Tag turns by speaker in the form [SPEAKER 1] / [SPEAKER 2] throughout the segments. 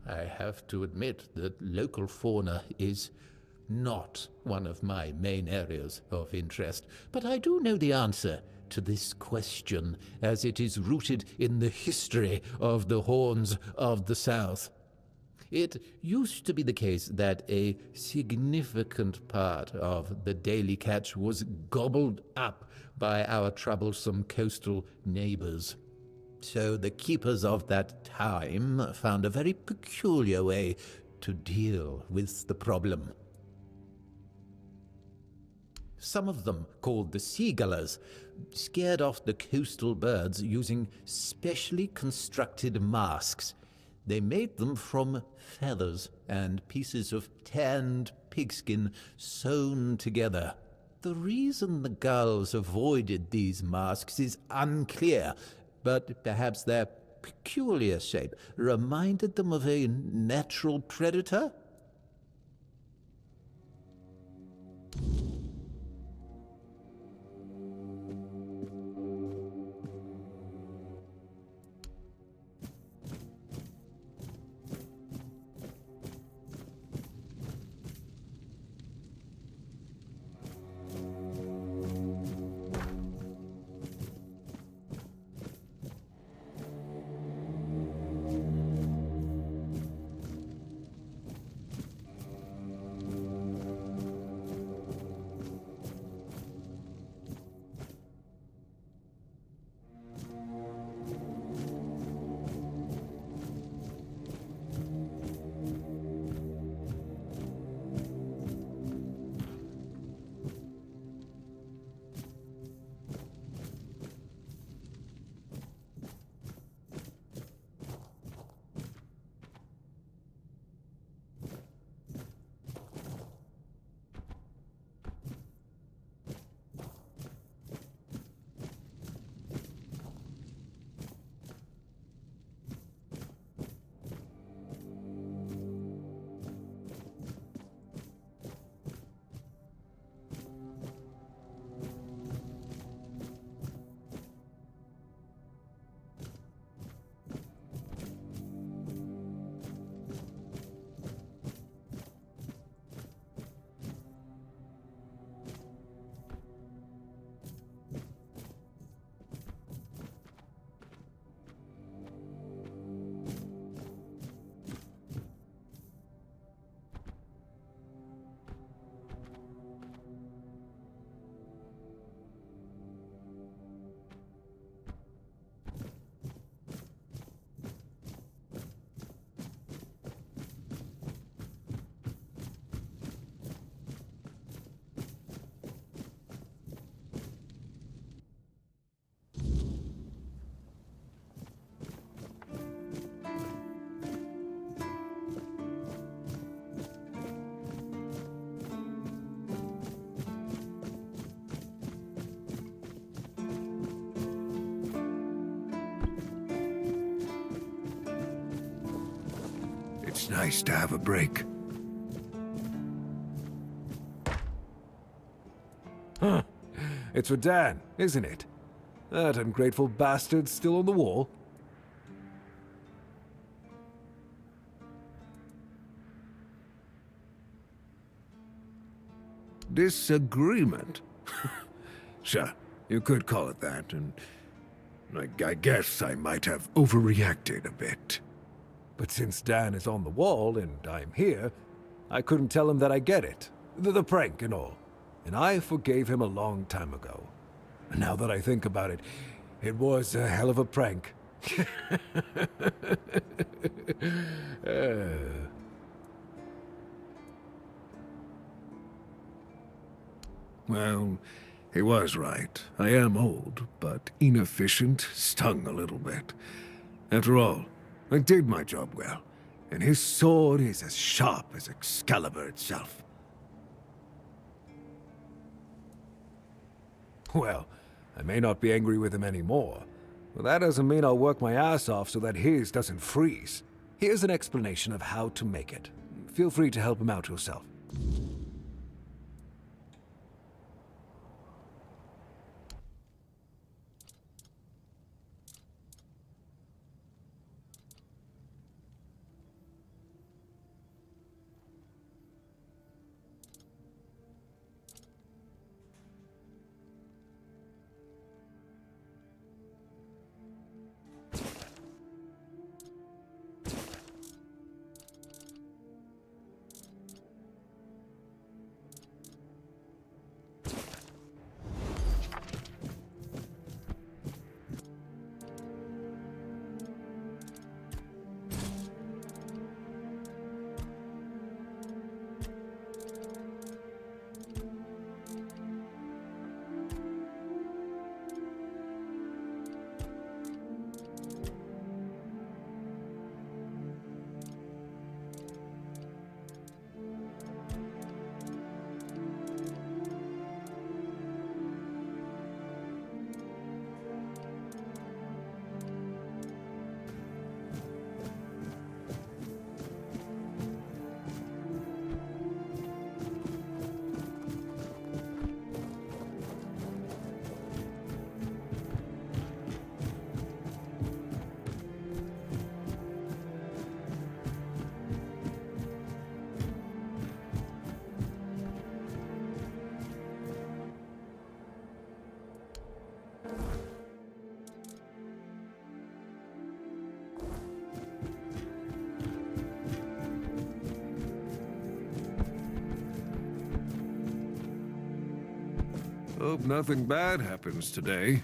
[SPEAKER 1] I have to admit that local fauna is not one of my main areas of interest, but I do know the answer to this question, as it is rooted in the history of the Horns of the South. It used to be the case that a significant part of the daily catch was gobbled up by our troublesome coastal neighbors. So the keepers of that time found a very peculiar way to deal with the problem. Some of them, called the seagullers, scared off the coastal birds using specially constructed masks. They made them from feathers and pieces of tanned pigskin sewn together. The reason the gulls avoided these masks is unclear, but perhaps their peculiar shape reminded them of a natural predator?
[SPEAKER 2] It's nice to have a break.
[SPEAKER 3] Huh. It's for Dan, isn't it? That ungrateful bastard's still on the wall.
[SPEAKER 2] Disagreement? Sure, you could call it that, and I guess I might have overreacted a bit.
[SPEAKER 3] But since Dan is on the wall and I'm here, I couldn't tell him that I get it. The prank and all. And I forgave him a long time ago. Now that I think about it, it was a hell of a prank.
[SPEAKER 2] Well, he was right. I am old, but inefficient, stung a little bit. After all, I did my job well, and his sword is as sharp as Excalibur itself.
[SPEAKER 3] Well, I may not be angry with him anymore, but that doesn't mean I'll work my ass off so that his doesn't freeze. Here's an explanation of how to make it. Feel free to help him out yourself.
[SPEAKER 2] Hope nothing bad happens today.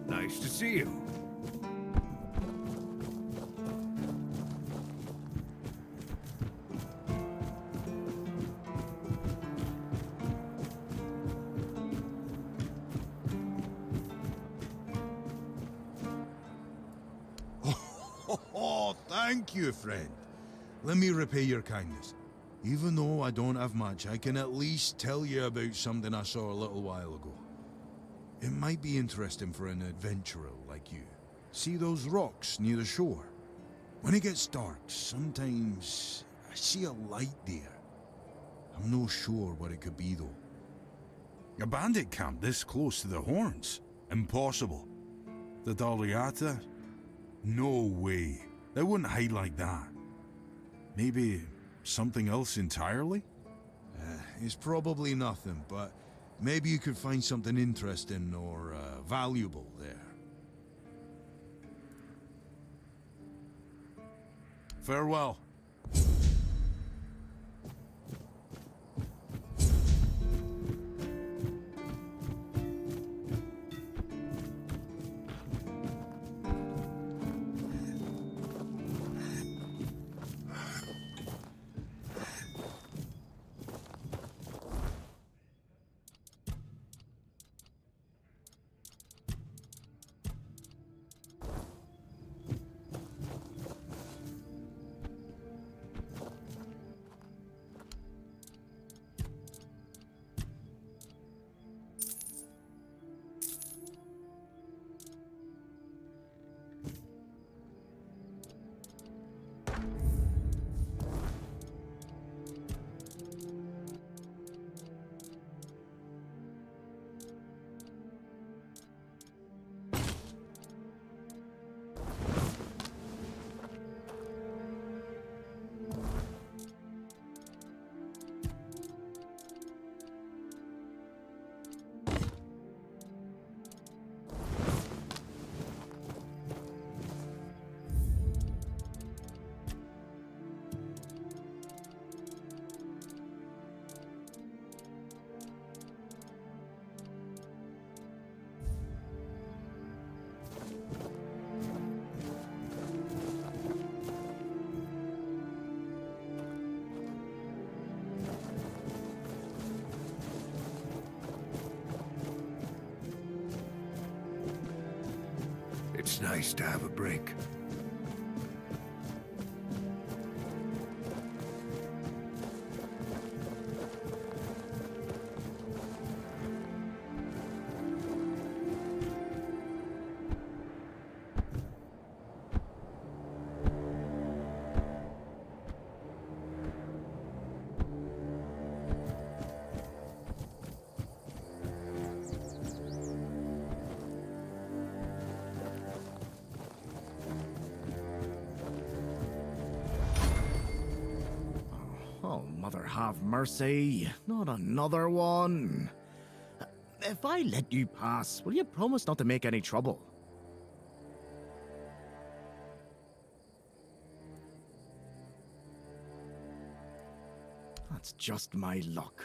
[SPEAKER 2] Nice to see you.
[SPEAKER 4] Oh, thank you, friend. Let me repay your kindness. Even though I don't have much, I can at least tell you about something I saw a little while ago. It might be interesting for an adventurer like you. See those rocks near the shore? When it gets dark, sometimes I see a light there. I'm no sure what it could be, though. A bandit camp this close to the Horns? Impossible. The Daliata? No way. They wouldn't hide like that. Maybe something else entirely? It's probably nothing, but maybe you could find something interesting or valuable there. Farewell.
[SPEAKER 2] It's nice to have a break.
[SPEAKER 5] Oh, Mother have mercy. Not another one. If I let you pass, will you promise not to make any trouble? That's just my luck.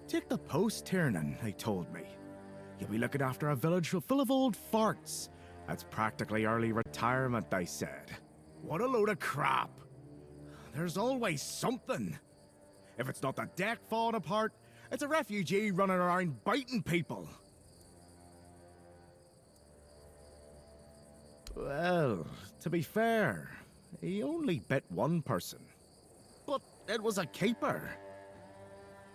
[SPEAKER 5] Take the post, Tiernan, they told me. You'll be looking after a village full of old farts. That's practically early retirement, they said. What a load of crap. There's always something. If it's not the deck falling apart, it's a refugee running around biting people. Well, to be fair, he only bit one person. But it was a keeper.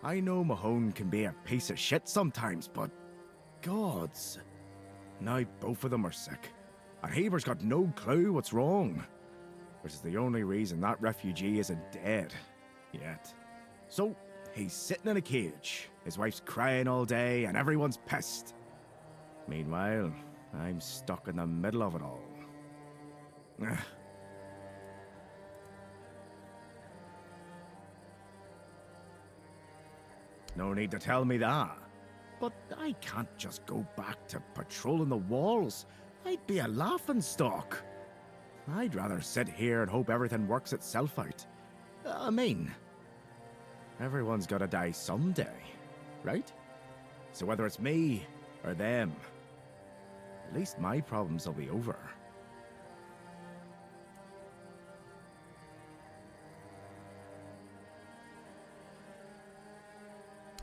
[SPEAKER 5] I know Mahone can be a piece of shit sometimes, but gods. Now both of them are sick. And Haber's got no clue what's wrong. Which is the only reason that refugee isn't dead. Yet. So, he's sitting in a cage. His wife's crying all day and everyone's pissed. Meanwhile, I'm stuck in the middle of it all. No need to tell me that. But I can't just go back to patrolling the walls. I'd be a laughingstock. I'd rather sit here and hope everything works itself out. I mean, everyone's gotta die someday, right? So whether it's me or them, at least my problems will be over.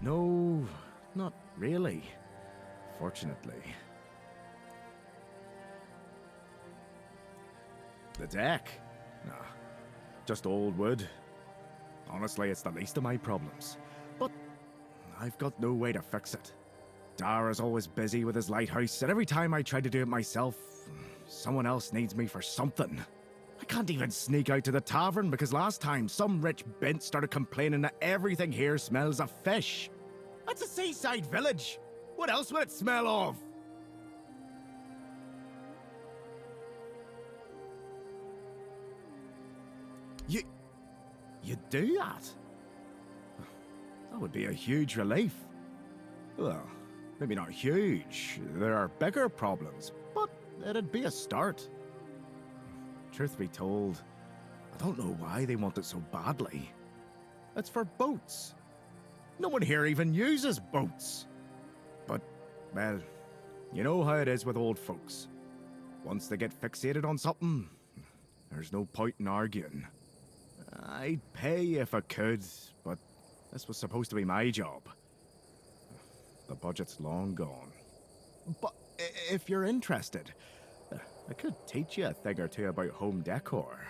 [SPEAKER 5] No, not really. Fortunately. The deck? Nah, just old wood. Honestly, it's the least of my problems. But I've got no way to fix it. Dara's always busy with his lighthouse, and every time I try to do it myself, someone else needs me for something. I can't even sneak out to the tavern because last time some rich bint started complaining that everything here smells of fish. That's a seaside village. What else would it smell of? You do that? That would be a huge relief. Well, maybe not huge. There are bigger problems, but it'd be a start. Truth be told, I don't know why they want it so badly. It's for boats. No one here even uses boats. But, well, you know how it is with old folks. Once they get fixated on something, there's no point in arguing. I'd pay if I could, but this was supposed to be my job. The budget's long gone. But if you're interested, I could teach you a thing or two about home decor.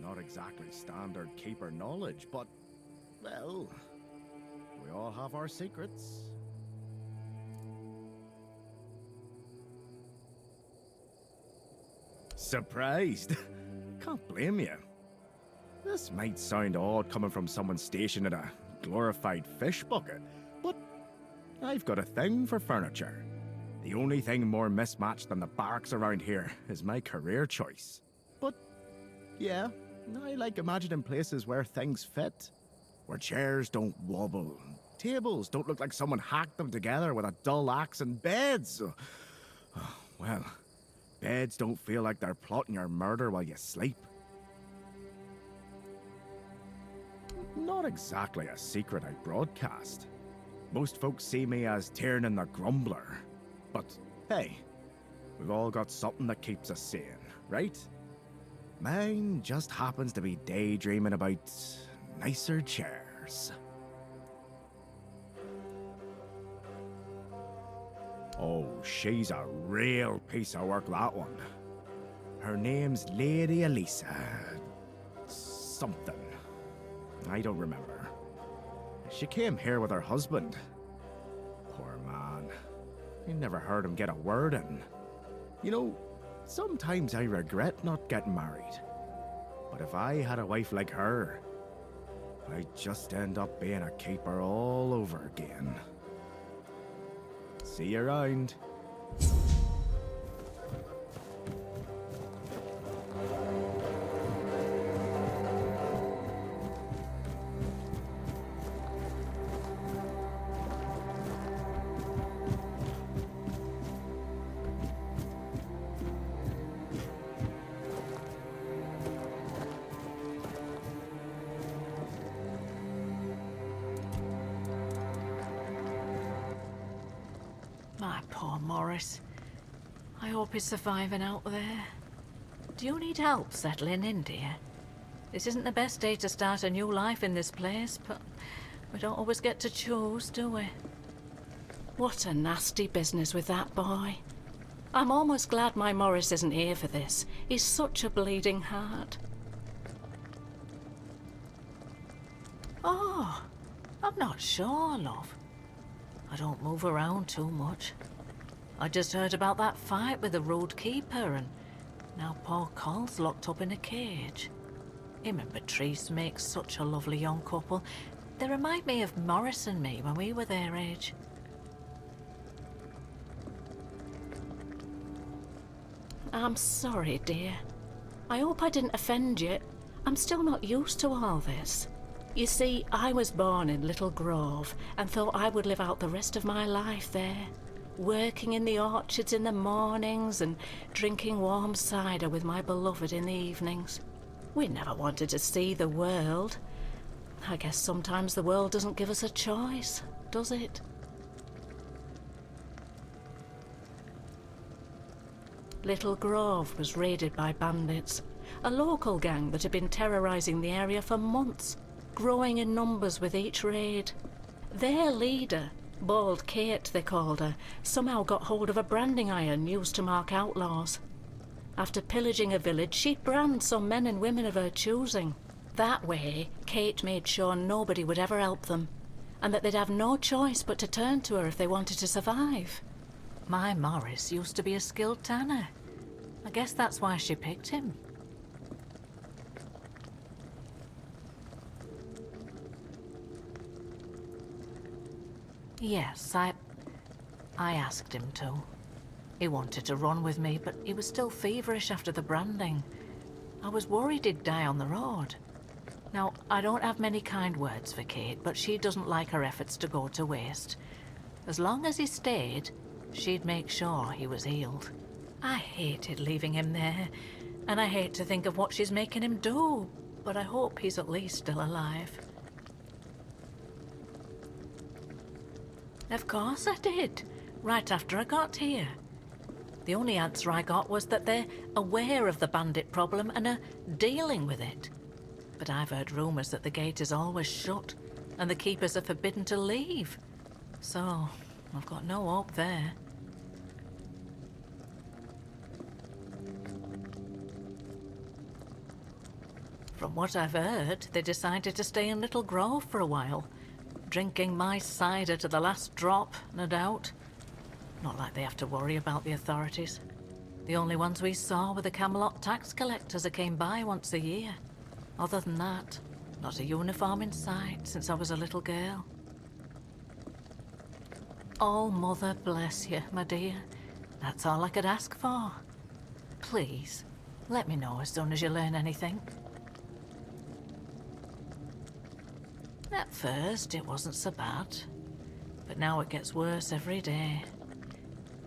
[SPEAKER 5] Not exactly standard keeper knowledge, but, well, we all have our secrets. Surprised? Can't blame you. This might sound odd coming from someone stationed in a glorified fish bucket, but I've got a thing for furniture. The only thing more mismatched than the barracks around here is my career choice. But, yeah, I like imagining places where things fit. Where chairs don't wobble, tables don't look like someone hacked them together with a dull axe, and beds, well, beds don't feel like they're plotting your murder while you sleep. Not exactly a secret I broadcast. Most folks see me as Tiernan the Grumbler. But, hey, we've all got something that keeps us sane, right? Mine just happens to be daydreaming about nicer chairs. Oh, she's a real piece of work, that one. Her name's Lady Elisa. Something. I don't remember. She came here with her husband. Poor man. I never heard him get a word in. You know, sometimes I regret not getting married. But if I had a wife like her, I'd just end up being a keeper all over again. See you around.
[SPEAKER 6] My poor Morris. I hope he's surviving out there. Do you need help settling in, dear? This isn't the best day to start a new life in this place, but we don't always get to choose, do we? What a nasty business with that boy. I'm almost glad my Morris isn't here for this. He's such a bleeding heart. Oh, I'm not sure, love. I don't move around too much. I just heard about that fight with the road keeper, and now poor Cole's locked up in a cage. Him and Patrice make such a lovely young couple. They remind me of Morris and me when we were their age. I'm sorry, dear. I hope I didn't offend you. I'm still not used to all this. You see, I was born in Little Grove and thought I would live out the rest of my life there, working in the orchards in the mornings and drinking warm cider with my beloved in the evenings. We never wanted to see the world. I guess sometimes the world doesn't give us a choice, does it? Little Grove was raided by bandits, a local gang that had been terrorizing the area for months, growing in numbers with each raid. Their leader, Bald Kate they called her, somehow got hold of a branding iron used to mark outlaws. After pillaging a village, she'd brand some men and women of her choosing. That way, Kate made sure nobody would ever help them, and that they'd have no choice but to turn to her if they wanted to survive. My Morris used to be a skilled tanner. I guess that's why she picked him. Yes, I asked him to. He wanted to run with me, but he was still feverish after the branding. I was worried he'd die on the road. Now, I don't have many kind words for Kate, but she doesn't like her efforts to go to waste. As long as he stayed, she'd make sure he was healed. I hated leaving him there, and I hate to think of what she's making him do, but I hope he's at least still alive. Of course I did, right after I got here. The only answer I got was that they're aware of the bandit problem and are dealing with it. But I've heard rumours that the gate is always shut and the keepers are forbidden to leave. So, I've got no hope there. From what I've heard, they decided to stay in Little Grove for a while, drinking my cider to the last drop, no doubt. Not like they have to worry about the authorities. The only ones we saw were the Camelot tax collectors who came by once a year. Other than that, not a uniform in sight since I was a little girl. Oh, Mother bless you, my dear. That's all I could ask for. Please, let me know as soon as you learn anything. At first, it wasn't so bad, but now it gets worse every day.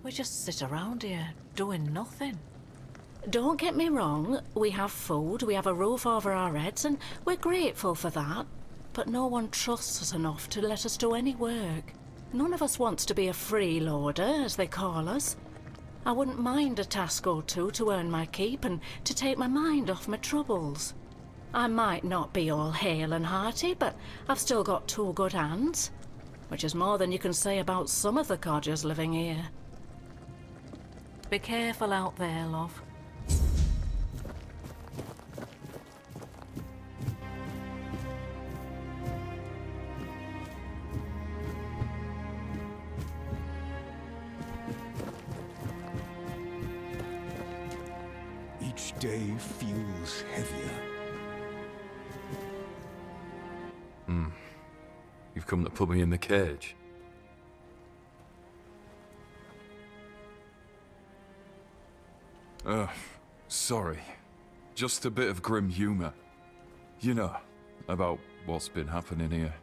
[SPEAKER 6] We just sit around here, doing nothing. Don't get me wrong, we have food, we have a roof over our heads, and we're grateful for that. But no one trusts us enough to let us do any work. None of us wants to be a freeloader, as they call us. I wouldn't mind a task or two to earn my keep and to take my mind off my troubles. I might not be all hale and hearty, but I've still got two good hands, which is more than you can say about some of the codgers living here. Be careful out there, love.
[SPEAKER 4] Each day feels heavier.
[SPEAKER 7] You've come to put me in the cage. Sorry. Just a bit of grim humor. You know, about what's been happening here.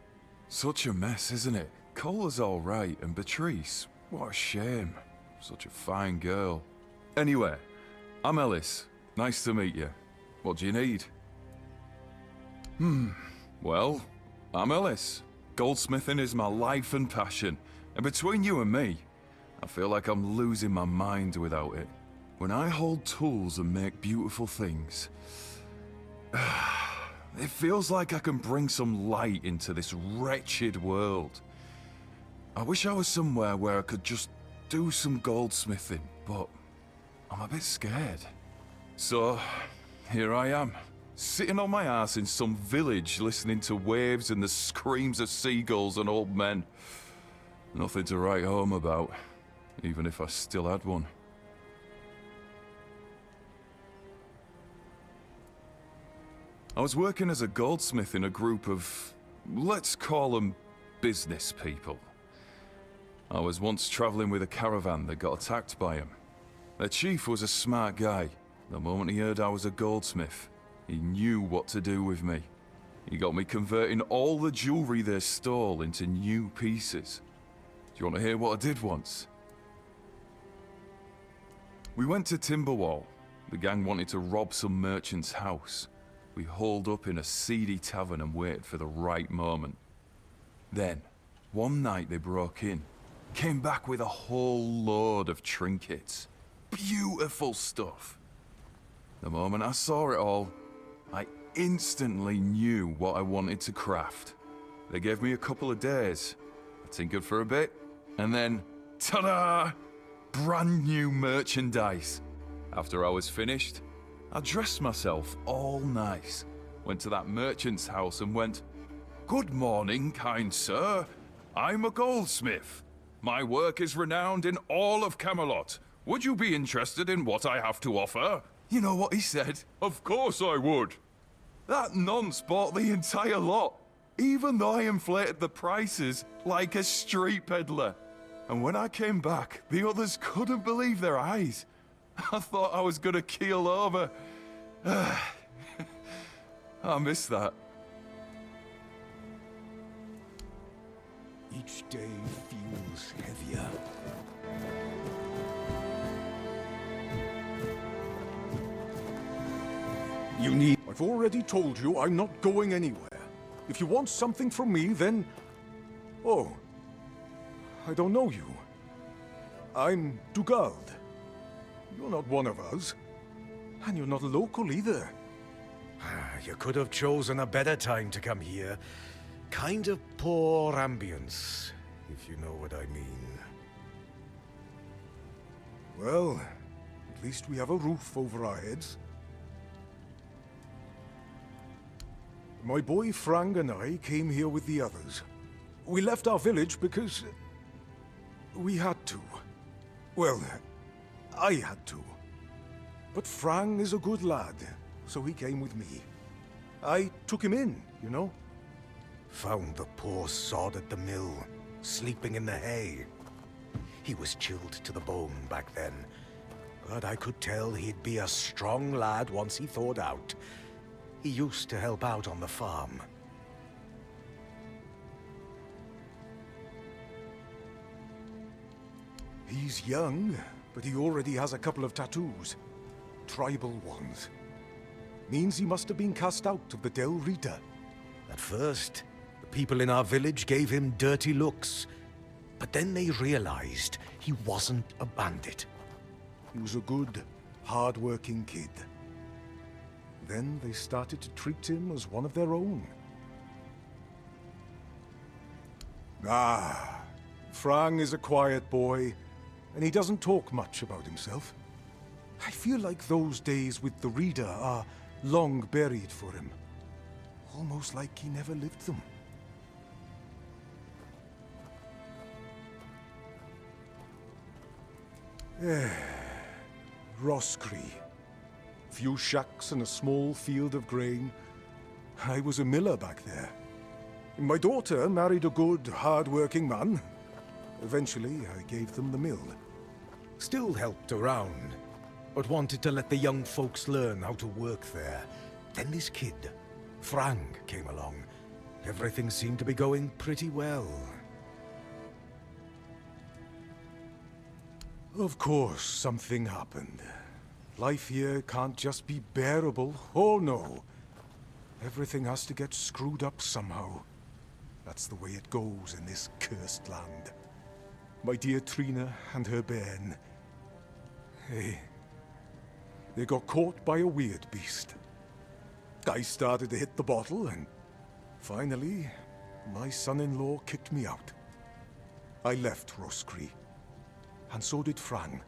[SPEAKER 7] Such a mess, isn't it? Cola's all right, and Beatrice, what a shame. Such a fine girl. Anyway, I'm Ellis. Nice to meet you. What do you need? Well, I'm Ellis. Goldsmithing is my life and passion, and between you and me, I feel like I'm losing my mind without it. When I hold tools and make beautiful things, it feels like I can bring some light into this wretched world. I wish I was somewhere where I could just do some goldsmithing, but I'm a bit scared. So, here I am. Sitting on my ass in some village listening to waves and the screams of seagulls and old men. Nothing to write home about, even if I still had one. I was working as a goldsmith in a group of, let's call them business people. I was once traveling with a caravan that got attacked by him. Their chief was a smart guy, The moment he heard I was a goldsmith, he knew what to do with me. He got me converting all the jewelry they stole into new pieces. Do you want to hear what I did once? We went to Timberwall. The gang wanted to rob some merchant's house. We holed up in a seedy tavern and waited for the right moment. Then, one night they broke in. Came back with a whole load of trinkets. Beautiful stuff. The moment I saw it all, I instantly knew what I wanted to craft. They gave me a couple of days. I tinkered for a bit, and then, ta-da! Brand new merchandise. After I was finished, I dressed myself all nice, went to that merchant's house and went, "Good morning, kind sir. I'm a goldsmith. My work is renowned in all of Camelot. Would you be interested in what I have to offer?" You know what he said? Of course I would. That nonce bought the entire lot, even though I inflated the prices like a street peddler. And when I came back, the others couldn't believe their eyes. I thought I was gonna keel over. I miss that.
[SPEAKER 3] Each day feels heavier. I've already told you I'm not going anywhere. If you want something from me, then... Oh. I don't know you. I'm Dugald. You're not one of us. And you're not local either.
[SPEAKER 8] You could have chosen a better time to come here. Kind of poor ambience, if you know what I mean.
[SPEAKER 3] Well, at least we have a roof over our heads. My boy Frank and I came here with the others. We left our village because... we had to. Well, I had to. But Frank is a good lad, so he came with me. I took him in, you know?
[SPEAKER 8] Found the poor sod at the mill, sleeping in the hay. He was chilled to the bone back then, but I could tell he'd be a strong lad once he thawed out. He used to help out on the farm.
[SPEAKER 3] He's young, but he already has a couple of tattoos. Tribal ones. Means he must have been cast out of the Del Rita.
[SPEAKER 8] At first, the people in our village gave him dirty looks, but then they realized he wasn't a bandit.
[SPEAKER 3] He was a good, hard-working kid. Then they started to treat him as one of their own. Frank is a quiet boy, and he doesn't talk much about himself. I feel like those days with the Reader are long buried for him. Almost like he never lived them. Roscree. Few shacks and a small field of grain. I was a miller back there. My daughter married a good, hard-working man. Eventually, I gave them the mill.
[SPEAKER 8] Still helped around, but wanted to let the young folks learn how to work there. Then this kid, Frank, came along. Everything seemed to be going pretty well.
[SPEAKER 3] Of course, something happened. Life here can't just be bearable. Oh no. Everything has to get screwed up somehow. That's the way it goes in this cursed land. My dear Trina and her bairn. They got caught by a weird beast. I started to hit the bottle and finally, my son-in-law kicked me out. I left Roscree. And so did Frank.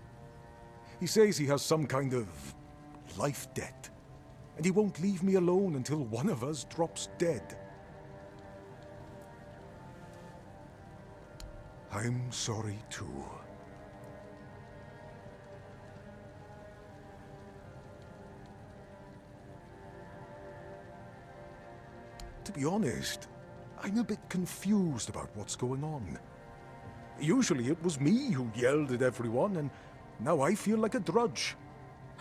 [SPEAKER 3] He says he has some kind of life debt, and he won't leave me alone until one of us drops dead. I'm sorry too. To be honest, I'm a bit confused about what's going on. Usually it was me who yelled at everyone, and now I feel like a drudge.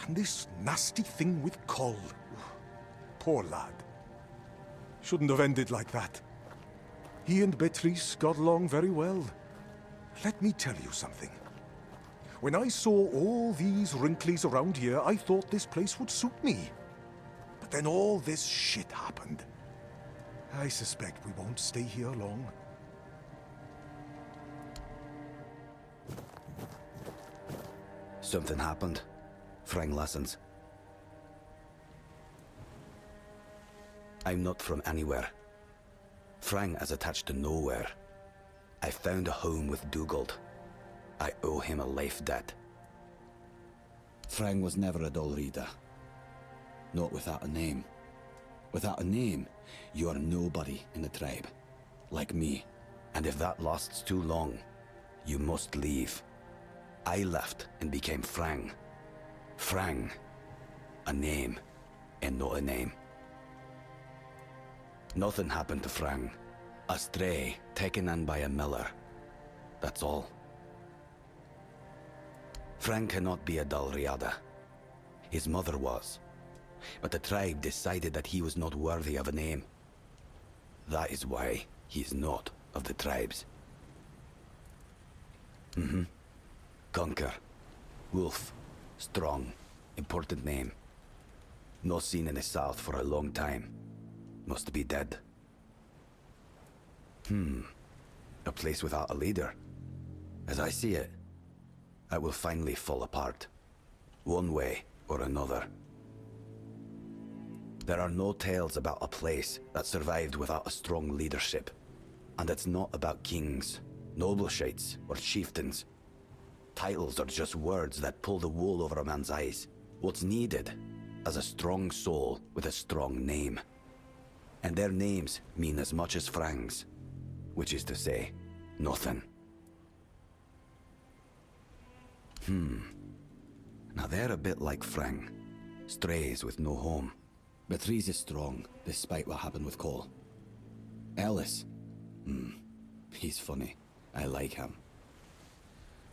[SPEAKER 8] And this nasty thing with Coll. Poor lad. Shouldn't have ended like that. He and Beatrice got along very well. Let me tell you something. When I saw all these wrinklies around here, I thought this place would suit me. But then all this shit happened. I suspect we won't stay here long.
[SPEAKER 9] Something happened. Frang listens. I'm not from anywhere. Frang is attached to nowhere. I found a home with Dugald. I owe him a life debt.
[SPEAKER 10] Frang was never a dull reader. Not without a name. Without a name, you are nobody in the tribe. Like me.
[SPEAKER 9] And if that lasts too long, you must leave. I left and became Frang. Frang. A name, and not a name. Nothing happened to Frang. A stray, taken in by a miller. That's all. Frang cannot be a dull riada. His mother was. But the tribe decided that he was not worthy of a name. That is why he is not of the tribes. Conquer. Wolf. Strong. Important name. Not seen in the south for a long time. Must be dead. A place without a leader. As I see it, it will finally fall apart. One way or another. There are no tales about a place that survived without a strong leadership. And it's not about kings, nobleshites, or chieftains. Titles are just words that pull the wool over a man's eyes. What's needed is a strong soul with a strong name. And their names mean as much as Frang's, which is to say, nothing. Now they're a bit like Frang, strays with no home.
[SPEAKER 10] Beatrice is strong, despite what happened with Cole. Ellis? He's funny. I like him.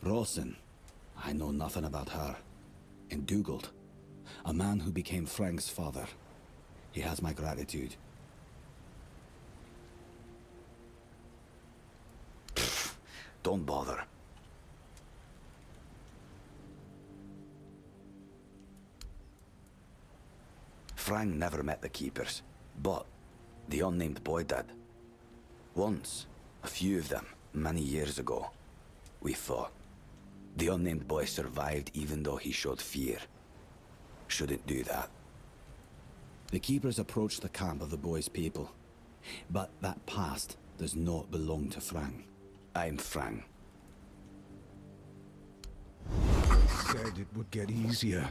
[SPEAKER 10] Rawson? I know nothing about her. And Dugald? A man who became Frang's father. He has my gratitude.
[SPEAKER 9] Don't bother. Frang never met the keepers, but the unnamed boy did. Once, a few of them, many years ago, we fought. The unnamed boy survived even though he showed fear. Shouldn't do that.
[SPEAKER 10] The keepers approached the camp of the boy's people, but that past does not belong to Frang.
[SPEAKER 9] I'm Frang.
[SPEAKER 8] Said it would get easier.